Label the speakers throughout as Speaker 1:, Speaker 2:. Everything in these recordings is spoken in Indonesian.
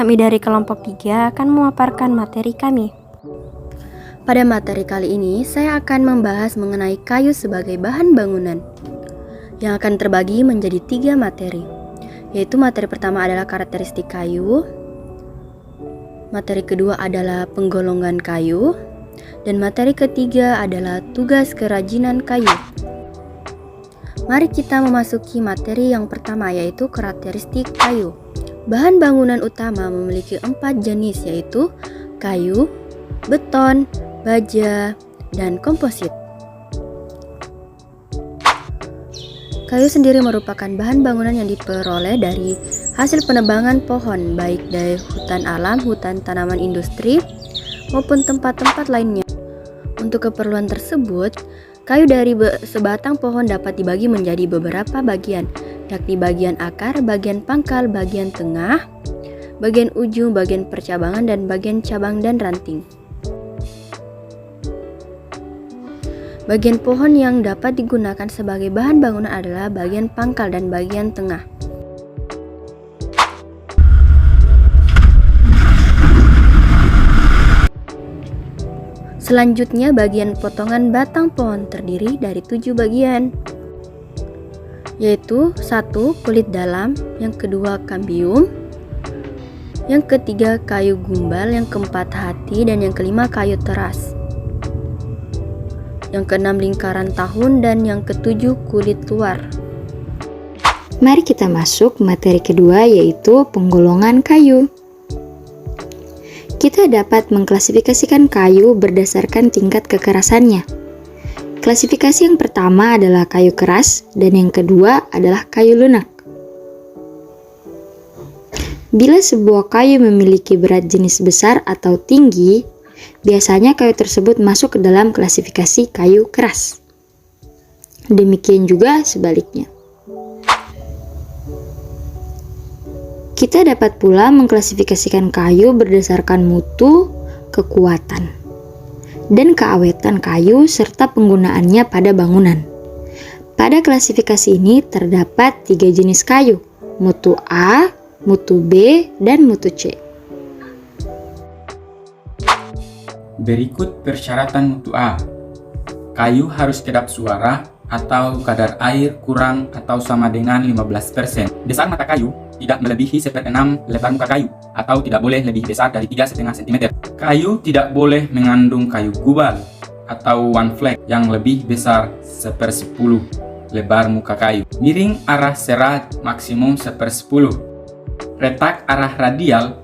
Speaker 1: Kami dari kelompok 3 akan memaparkan materi kami.
Speaker 2: Pada materi kali ini, saya akan membahas mengenai kayu sebagai bahan bangunan yang akan terbagi menjadi 3 materi, yaitu materi pertama adalah karakteristik kayu, materi kedua adalah penggolongan kayu, dan materi ketiga adalah tugas kerajinan kayu. Mari kita memasuki materi yang pertama, yaitu karakteristik kayu. Bahan bangunan utama memiliki 4 jenis, yaitu kayu, beton, baja, dan komposit. Kayu sendiri merupakan bahan bangunan yang diperoleh dari hasil penebangan pohon, baik dari hutan alam, hutan tanaman industri, maupun tempat-tempat lainnya. Untuk keperluan tersebut, kayu dari sebatang pohon dapat dibagi menjadi beberapa bagian, yakni bagian akar, bagian pangkal, bagian tengah, bagian ujung, bagian percabangan, dan bagian cabang dan ranting. Bagian pohon yang dapat digunakan sebagai bahan bangunan adalah bagian pangkal dan bagian tengah. Selanjutnya, bagian potongan batang pohon terdiri dari 7 bagian, yaitu 1. Kulit dalam, yang kedua kambium, yang ketiga kayu gumbal, yang keempat hati, dan yang kelima kayu teras, yang keenam lingkaran tahun, dan yang ketujuh kulit luar.
Speaker 3: Mari kita masuk materi kedua, yaitu penggolongan kayu. Kita dapat mengklasifikasikan kayu berdasarkan tingkat kekerasannya. Klasifikasi yang pertama adalah kayu keras dan yang kedua adalah kayu lunak. Bila sebuah kayu memiliki berat jenis besar atau tinggi, biasanya kayu tersebut masuk ke dalam klasifikasi kayu keras. Demikian juga sebaliknya. Kita dapat pula mengklasifikasikan kayu berdasarkan mutu, kekuatan, dan keawetan kayu serta penggunaannya pada bangunan. Pada klasifikasi ini terdapat 3 jenis kayu, mutu A, mutu B, dan mutu C.
Speaker 4: Berikut persyaratan mutu A. Kayu harus kedap suara atau kadar air kurang atau sama dengan 15%. Besar mata kayu tidak melebihi 1/6 lebar muka kayu atau tidak boleh lebih besar dari 3,5 cm. Kayu tidak boleh mengandung kayu gubal atau one flake yang lebih besar 1/10 lebar muka kayu. Miring arah serat maksimum 1/10. Retak arah radial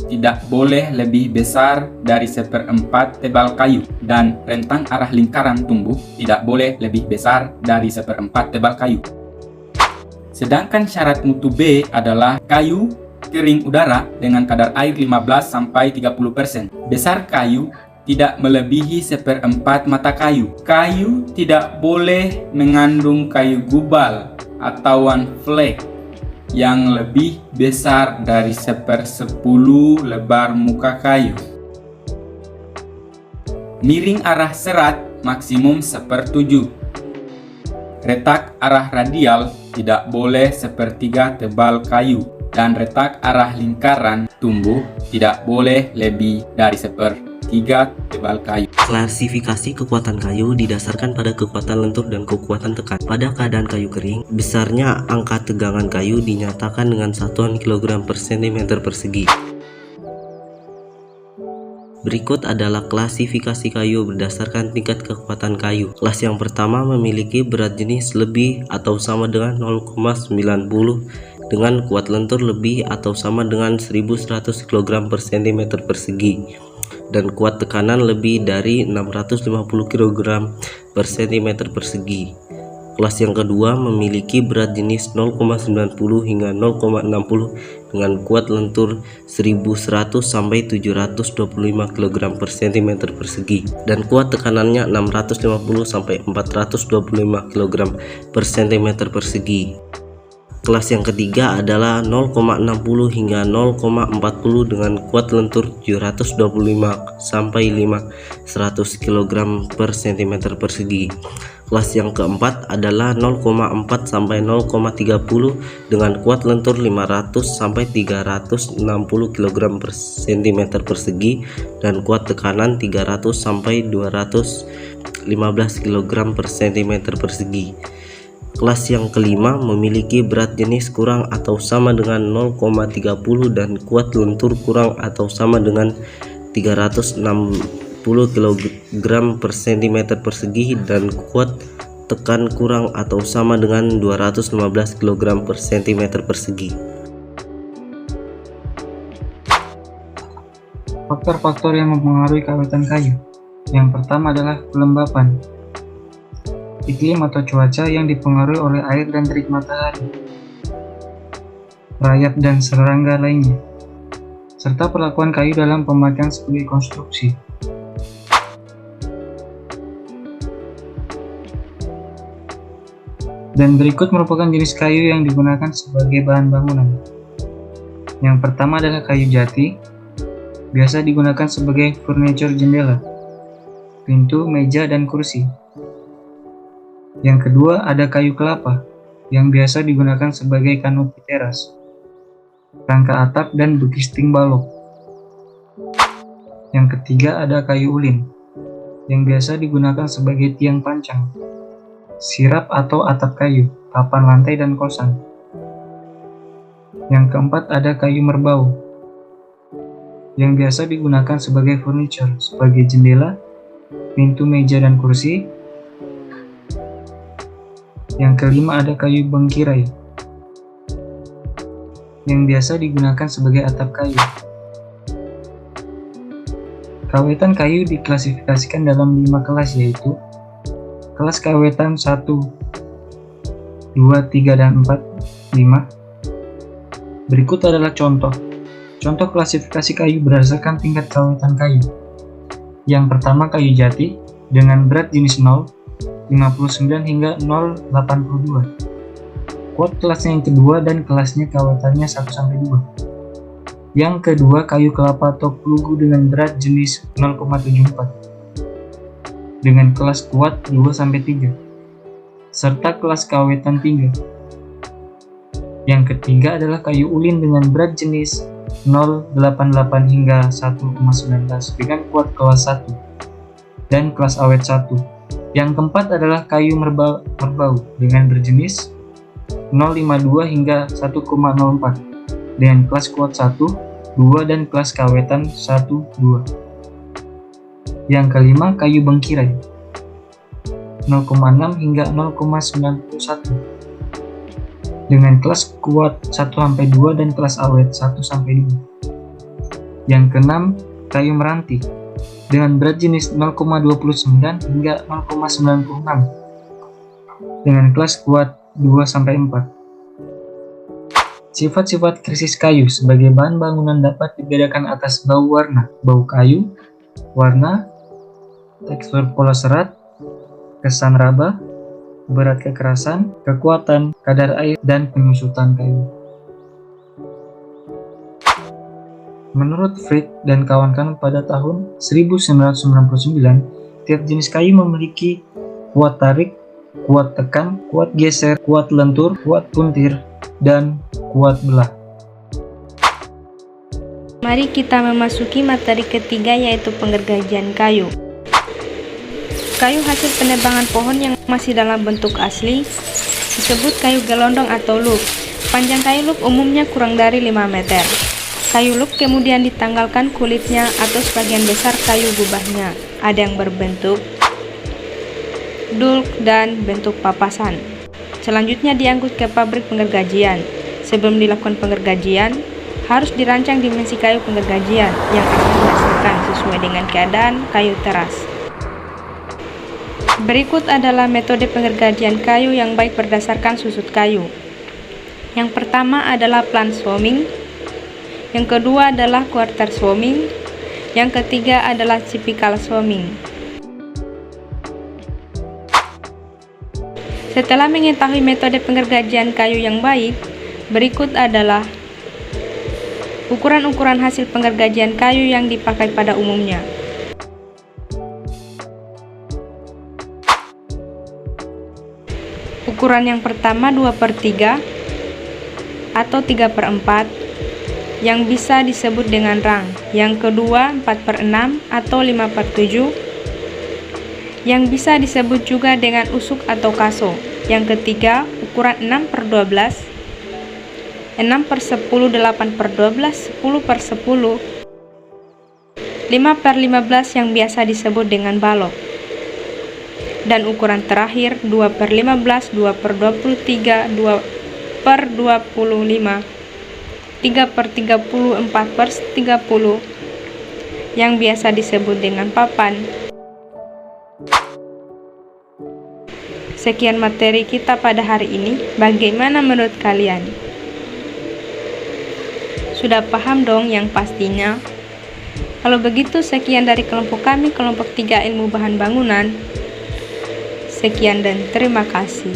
Speaker 4: tidak boleh lebih besar dari 1/4 tebal kayu, dan rentang arah lingkaran tumbuh tidak boleh lebih besar dari 1/4 tebal kayu. Sedangkan syarat mutu B adalah kayu kering udara dengan kadar air 15-30%. Besar kayu tidak melebihi 1/4 mata kayu. Kayu tidak boleh mengandung kayu gubal atau one flake yang lebih besar dari 1/10 lebar muka kayu. Miring arah serat maksimum 1/7. Retak arah radial tidak boleh 1/3 tebal kayu, dan retak arah lingkaran tumbuh tidak boleh lebih dari 1/3 tebal kayu.
Speaker 5: Klasifikasi kekuatan kayu didasarkan pada kekuatan lentur dan kekuatan tekan. Pada keadaan kayu kering, besarnya angka tegangan kayu dinyatakan dengan satuan kilogram per cm persegi. Berikut adalah klasifikasi kayu berdasarkan tingkat kekuatan kayu. Kelas yang pertama memiliki berat jenis lebih atau sama dengan 0,90 dengan kuat lentur lebih atau sama dengan 1100 kg per cm persegi dan kuat tekanan lebih dari 650 kg per cm persegi. Kelas yang kedua memiliki berat jenis 0,90 hingga 0,60 dengan kuat lentur 1100 sampai 725 kg per cm persegi dan kuat tekanannya 650 sampai 425 kg per cm persegi. Kelas yang ketiga adalah 0,60 hingga 0,40 dengan kuat lentur 725 sampai 500 kg per cm persegi. Kelas yang keempat adalah 0,4 sampai 0,30 dengan kuat lentur 500 sampai 360 kg per cm persegi dan kuat tekanan 300 sampai 215 kg per cm persegi. Kelas yang kelima memiliki berat jenis kurang atau sama dengan 0,30 dan kuat lentur kurang atau sama dengan 360 kg per cm persegi dan kuat tekan kurang atau sama dengan 215 kg per cm persegi.
Speaker 6: Faktor-faktor yang mempengaruhi keawetan kayu. Yang pertama adalah kelembapan, iklim atau cuaca yang dipengaruhi oleh air dan terik matahari, rayap dan serangga lainnya, serta perlakuan kayu dalam pemakaian sebagai konstruksi. Dan berikut merupakan jenis kayu yang digunakan sebagai bahan bangunan. Yang pertama adalah kayu jati, biasa digunakan sebagai furniture jendela, pintu, meja, dan kursi. Yang kedua ada kayu kelapa, yang biasa digunakan sebagai kanopi teras, rangka atap, dan bekisting balok. Yang ketiga ada kayu ulin, yang biasa digunakan sebagai tiang pancang, sirap atau atap kayu, papan lantai, dan kosan. Yang keempat ada kayu merbau, yang biasa digunakan sebagai furniture, sebagai jendela, pintu, meja, dan kursi. Yang kelima ada kayu bengkirai, yang biasa digunakan sebagai atap kayu. Kawetan kayu diklasifikasikan dalam 5 kelas, yaitu kelas kawetan 1, 2, 3, dan 4, 5. Berikut adalah contoh klasifikasi kayu berdasarkan tingkat kawetan kayu. Yang pertama kayu jati dengan berat jenis 0, 59 hingga 0,82. Kuat kelasnya yang kedua dan kelasnya kawetannya 1-2. Yang kedua kayu kelapa atau pelugu dengan berat jenis 0,74 dengan kelas kuat 2-3 serta kelas kawetan 3. Yang ketiga adalah kayu ulin dengan berat jenis 0,88 hingga 1,19 dengan kuat kelas 1 dan kelas awet 1. Yang keempat adalah kayu merbau dengan berjenis 0,52 hingga 1,04 dengan kelas kuat 1, 2 dan kelas kawetan 1, 2. Yang kelima kayu bengkirai 0,6 hingga 0,91 dengan kelas kuat 1-2 dan kelas awet 1-2. Yang keenam kayu meranti dengan berat jenis 0,29 hingga 0,96 dengan kelas kuat 2-4. Sifat-sifat krisis kayu sebagai bahan bangunan dapat dibedakan atas bau warna, bau kayu, warna, tekstur pola serat, kesan raba, berat kekerasan, kekuatan, kadar air, dan penyusutan kayu. Menurut Frick dan kawan-kawan pada tahun 1999, tiap jenis kayu memiliki kuat tarik, kuat tekan, kuat geser, kuat lentur, kuat puntir, dan kuat belah.
Speaker 1: Mari kita memasuki materi ketiga, yaitu penggergajian kayu. Kayu hasil penebangan pohon yang masih dalam bentuk asli disebut kayu gelondong atau lup. Panjang kayu lup umumnya kurang dari 5 meter. Kayu lup kemudian ditanggalkan kulitnya atau sebagian besar kayu gubahnya. Ada yang berbentuk dulk dan bentuk papasan. Selanjutnya diangkut ke pabrik penggergajian. Sebelum dilakukan penggergajian, harus dirancang dimensi kayu penggergajian yang akan dihasilkan sesuai dengan keadaan kayu teras. Berikut adalah metode penggergajian kayu yang baik berdasarkan susut kayu. Yang pertama adalah plant swarming, yang kedua adalah quarter swarming, yang ketiga adalah typical swarming. Setelah mengetahui metode penggergajian kayu yang baik, berikut adalah ukuran-ukuran hasil penggergajian kayu yang dipakai pada umumnya. Ukuran yang pertama 2/3 atau 3/4 yang bisa disebut dengan rang. Yang kedua 4/6 atau 5/7 yang bisa disebut juga dengan usuk atau kaso. Yang ketiga ukuran 6/12, 6/10, 8/12, 10/10, 5/15 yang biasa disebut dengan balok. Dan ukuran terakhir 2/15, 2/23, 2/25, 3/30, 4/30 yang biasa disebut dengan papan. Sekian materi kita pada hari ini. Bagaimana menurut kalian? Sudah paham dong yang pastinya? Kalau begitu sekian dari kelompok kami, kelompok 3 ilmu bahan bangunan. Sekian dan terima kasih.